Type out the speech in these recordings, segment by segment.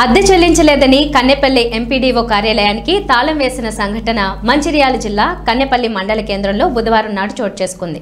అద్దె చెల్లించలేదని కన్నెపల్లి ఎంపీడీఓ కార్యాలయానికి తాళం వేసిన సంఘటన మంచిర్యాల జిల్లా కన్నెపల్లి మండల కేంద్రంలో బుధవారం నాడు చోటు చేసుకుంది.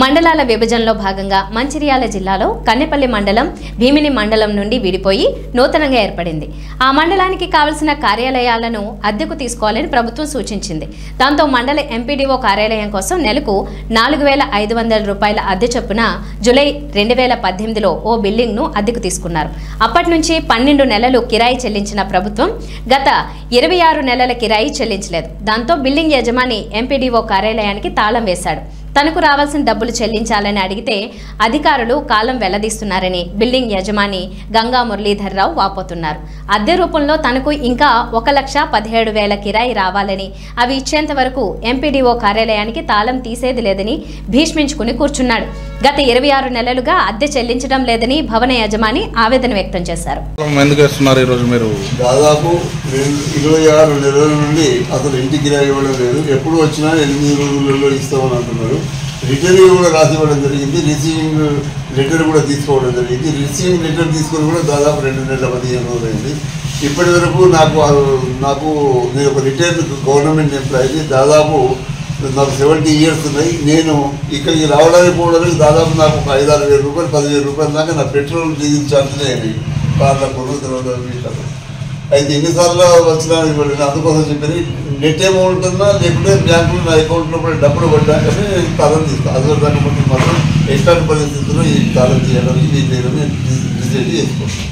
మండలాల విభజనలో భాగంగా మంచిర్యాల జిల్లాలో కన్నెపల్లి మండలం భీమిని మండలం నుండి విడిపోయి నూతనంగా ఏర్పడింది. ఆ మండలానికి కావలసిన కార్యాలయాలను అద్దెకు తీసుకోవాలని ప్రభుత్వం సూచించింది. దాంతో మండల ఎంపీడీఓ కార్యాలయం కోసం నెలకు 4,500 రూపాయల అద్దె చొప్పున జూలై 2018లో ఓ బిల్డింగ్ను అద్దెకు తీసుకున్నారు. అప్పటి నుంచి 12 నెలలు కిరాయి చెల్లించిన ప్రభుత్వం గత 26 నెలల కిరాయి చెల్లించలేదు. దాంతో బిల్డింగ్ యజమాని ఎంపీడీఓ కార్యాలయానికి తాళం వేశాడు. తనకు రావాల్సిన డబ్బులు చెల్లించాలని అడిగితే అధికారులు కాలం వెల్లదీస్తున్నారని బిల్డింగ్ యజమాని గంగా మురళీధర్రావు వాపోతున్నారు. అద్దె రూపంలో తనకు ఇంకా 1,17,000 కిరాయి రావాలని, అవి ఇచ్చేంత వరకు ఎంపీడీఓ కార్యాలయానికి తాళం తీసేది లేదని భీష్మించుకుని కూర్చున్నాడు. గత 26 నెలలుగా అద్దె చెల్లించడం లేదని భవన యజమాని ఆవేదన వ్యక్తం చేశారు. దాదాపు 26 నెలల నుండి అసలు ఇంటి కిరాయి ఇవ్వడం లేదు. ఎప్పుడు వచ్చినా 8 రోజులలో ఇస్తామని అంటున్నారు. రిటర్న్ కూడా రాసి ఇవ్వడం జరిగింది. రిసీవింగ్ లెటర్ కూడా తీసుకోవడం జరిగింది. రిసీవింగ్ లెటర్ తీసుకొని కూడా దాదాపు 2 నెలల 15 రోజులు అయింది. ఇప్పటి వరకు నాకు నేను ఒక రిటైర్డ్ గవర్నమెంట్ ఎంప్లాయీ. దాదాపు నాకు 70 ఇయర్స్ ఉన్నాయి. నేను ఇక్కడికి రావడానికి పోవడానికి దాదాపు నాకు 5-6 వేల రూపాయలు 10,000 రూపాయల దాకా నా పెట్రోల్ డీజిల్ ఛార్జీలే అయినాయి. కార్లకు తర్వాత అయితే ఎన్నిసార్లు వచ్చినా ఇవ్వండి. అందుకోసం చెప్పి నెట్ అమౌంట్ ఉన్నా లేకుంటే బ్యాంకులో నా అకౌంట్లో కూడా డబ్బులు పడ్డాకనే తాళం తీస్తాను. అదే దాన్ని బట్టి మాత్రం ఎట్లాంటి పరిస్థితుల్లో ఈ తాళం చేయడానికి నేను డిసైడ్ చేసుకుంటాను.